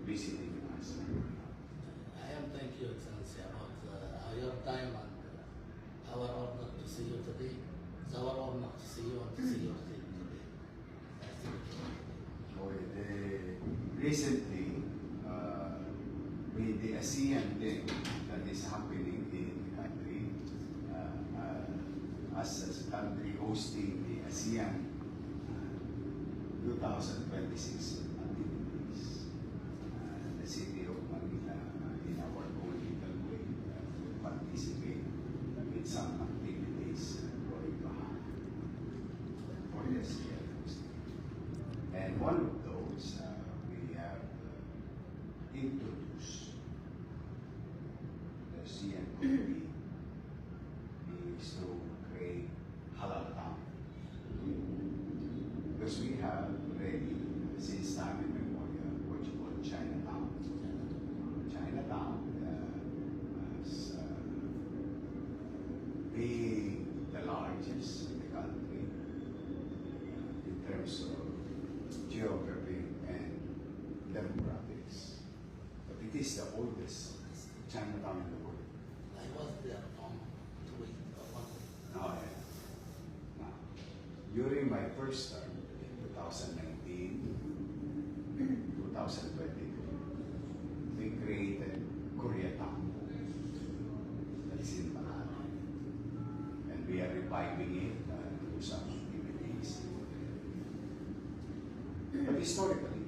visiting us. I am thank you, Excellency, about your time and our honor to see you today. It's our honor to see you and to see your team today. Nice to meet you. Okay, recently, with the ASEAN thing that is happening in the country, us as a country hosting the ASEAN 2026 activities, the city of Manila, in our own little way, will participate with some activities going to happen for the ASEAN hosting. And one of those, we have introduced the ASEAN committee is to create halal town. Because we have already, since time immemorial, what you call Chinatown. Chinatown as being the largest in the country in terms of geography and demographics. But it is the oldest Chinatown in the world. I was there on 2 weeks or 1 week. Oh, yeah. Now, during my first term, in 2019, 2022, we created Koreatown. That's in Manila. And we are reviving it through some activities. But historically,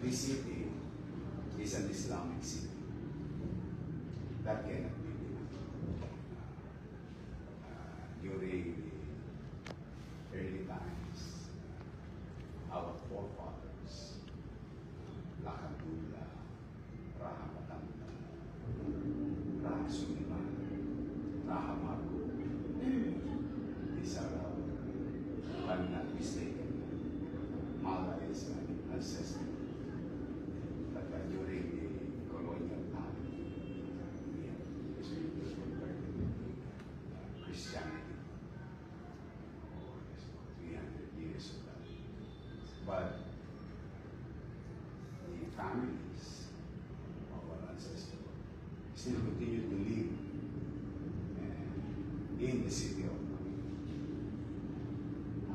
this city is an Islamic city. That cannot be denied. During the early times, our forefathers, Lakandula, Rahamatanda, Rahasuliman, Rahamago, these are our, if I'm not mistaken, Mala is my ancestor. But during the colonial time, we have converted to Christianity. 300 years of that. But the families of our ancestors still continue to live in the city of Manila.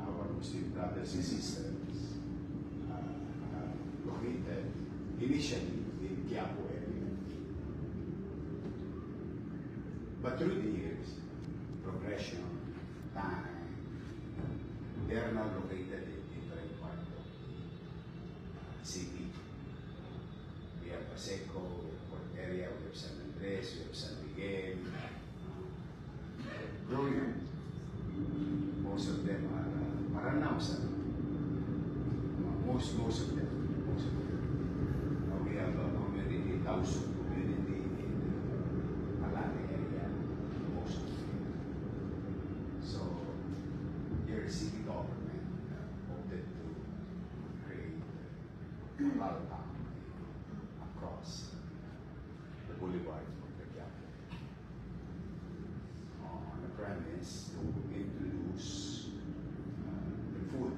Our Muslim brothers and sisters located initially in Quiapo area. But through the years, progression, time, they are now located in different parts of the city. We have Paseco, we have Port area, we have San Andres, we have San Miguel. Growing up, most of them are Paranaos. Most of them. We have a community, Tausug community in Malate area, most of them. So, your city government opted to create a halal town across the boulevard of the capital. On the premise to introduce the food,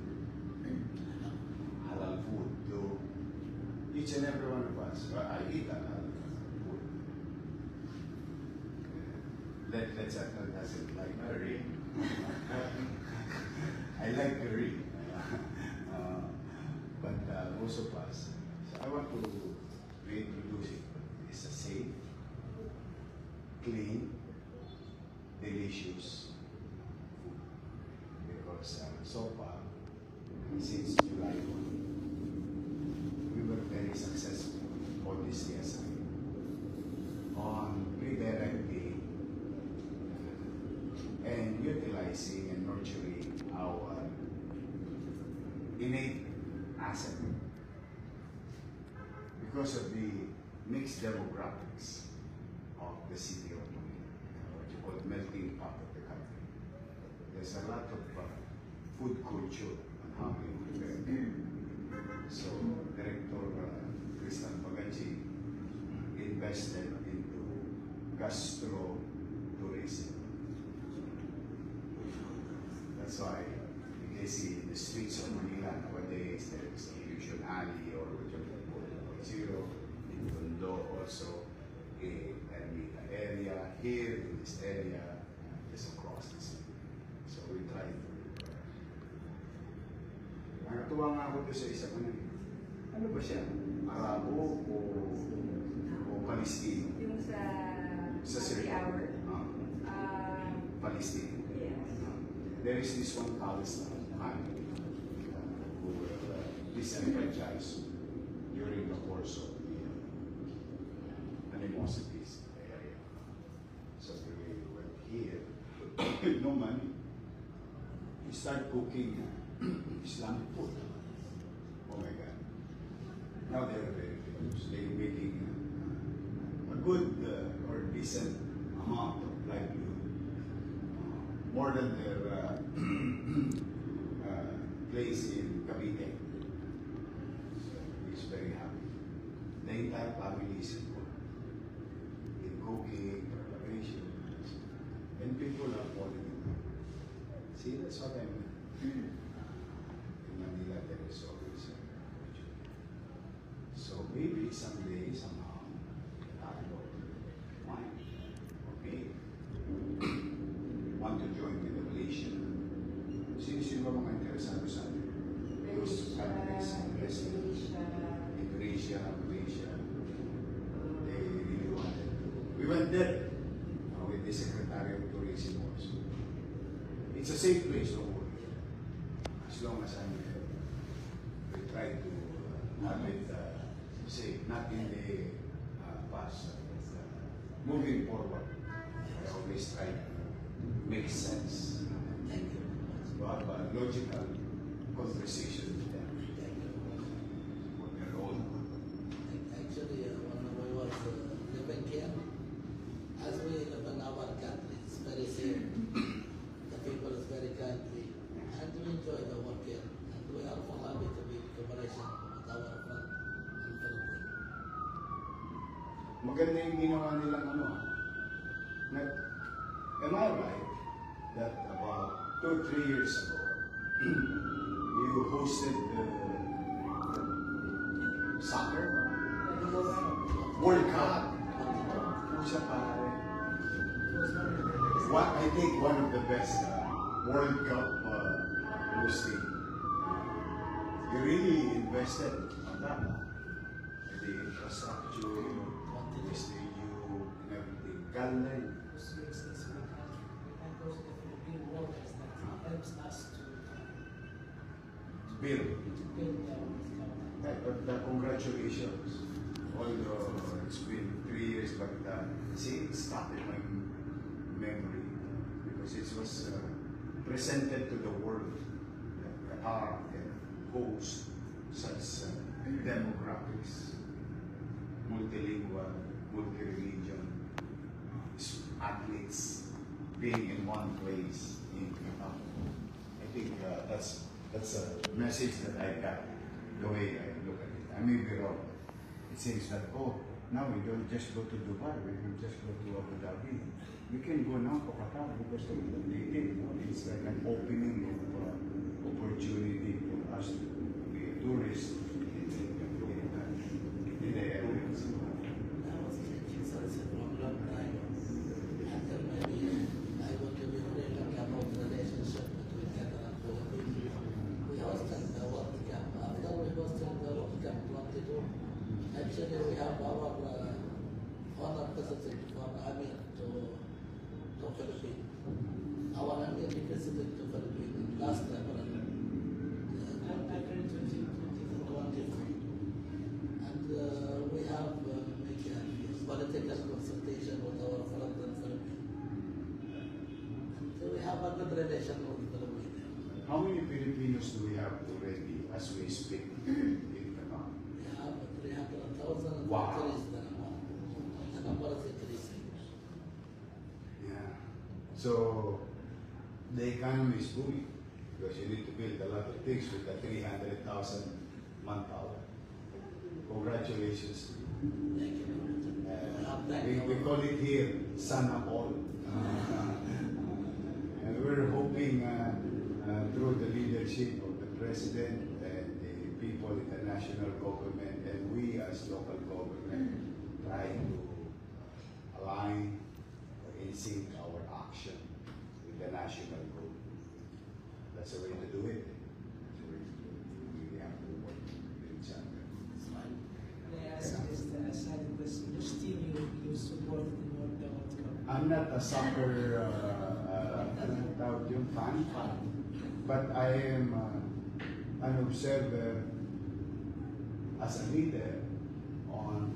halal food to each and every one of us. Well, I eat halal food. Let's doesn't like curry. I like curry. But most of us, so I want to reintroduce it. It's a safe, clean, delicious food. Because so far, since July 1, we were very successful on this CSI on redirecting and utilizing and nurturing our innate asset because of the mixed demographics of the city of Manila, what you call melting pot of the country. There's a lot of food culture on how we prepare. So Director Tristan Pagachi invested into gastro-tourism. That's why you can see in the streets of Manila nowadays there is a Fusion Alley or what you call it, Zero, in Tondo also, in Ermita area, here in this area, just across the city. So we try to. Nakatuwa nga ako doon sa isa ano ba siya? Arabo o Palestino? Yung sa Sir. hour. Palestino. Yes. There is this one Palestine family who were disenfranchised during the course of the animosities area. So we went here, no money. We start cooking Islamic food. Oh my God. Now they're very famous. They're making a good or decent amount of livelihood. More than their place in Cavite. So he's very happy. The entire family is involved in cooking, preparation, and people are falling in love. See, that's what I mean. In Manila, there is always an opportunity. So maybe someday, somehow, I will find or maybe want to join with the Malaysian. Sino ba mga interesado sa atin? Those countries, Indonesia, Malaysia, they really wanted. We went there with the Secretary of Tourism also. It's a safe place to work. As long as I'm there, we try to have it safe, not in the past. Moving forward, I always try to make sense. Thank you. To have a logical conversation with them on their own. Actually, when we was living here, as we live in our country, it's very safe. The people is very kindly, and we enjoy the work here. And we are so happy to be in cooperation with our friend and Philippines. Maganda yung ginawa nilang am I right that about 2 or 3 years ago, you hosted the soccer World Cup? Pusa pare. I think one of the best World Cup hosting. You really invested on that. The infrastructure, the stadium, and everything. Galing. Helps us to Bill. build the But congratulations. Although it's been 3 years, but see, it started my memory because it was presented to the world that Qatar can host such demographics, multilingual, multi-religion, athletes being in one place in Qatar. I think that's a message that I got the way I look at it. I may be wrong. It seems that, now we don't just go to Dubai, we don't just go to Abu Dhabi. We can go now to Qatar because it's like an opening of opportunity for us to be a tourist in the area. That was such a long time. And then maybe I want to be very lucky about the relationship between Qatar and Philippines. We hosted the World Cup. After we hosted the World Cup 22, actually we have our honor visiting from Amir to Philippines. Our Amir visited to Philippines last April. April 2023. And we have make a political consultation with our friends in Philippines. So we have a good relation with Philippines. How many Filipinos do we have already as we speak in Qatar? We have 300,000 Wow. increase the number. The number is increasing. Yeah. So the economy is booming because you need to build a lot of things with the 300,000 manpower. Congratulations to you. Thank you. We call it here Sana All. And we're hoping through the leadership of the President and the people in the national national government and we as local government try to align or in sync our action with the national goal. That's the way to do it. That's the way to do it. We have to work with each other. It's fine. May I ask just a side question? Which team you support in the World Cup? I'm not a soccer fan, but I am an observer as a leader on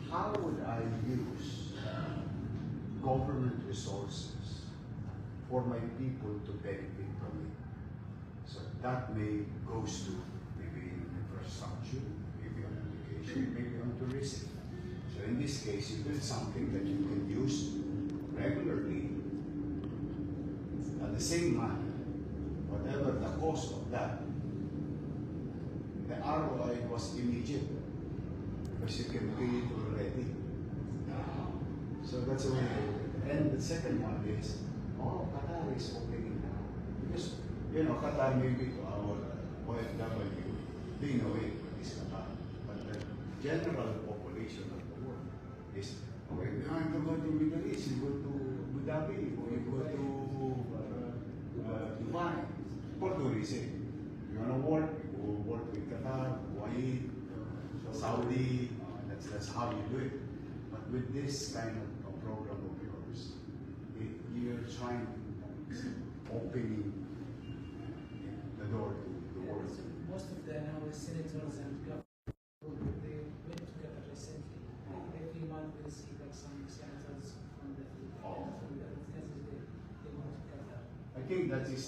how would I use government resources for my people to benefit from it. So that may goes to maybe infrastructure, maybe on education, maybe on tourism. So in this case, if there's something that you can use regularly at the same money, whatever the cost of that, the ROI was immediate because you can pay it already. So that's the way I do it. And the second one is, Qatar is opening now. Because, Qatar maybe to our OFW, they know it, what is Qatar. But the general population of the world is, okay, you want to go to Middle East, you go to Abu Dhabi, or you go to Dubai, for tourism. You want to work, you go work with Qatar, Kuwait, Saudi, that's how you do it. But with this kind of program of yours, you're trying to opening the door to the world. So most of now senators and governors, they went to Qatar recently. Every month we see like some senators from the countries they go to Qatar. I think that is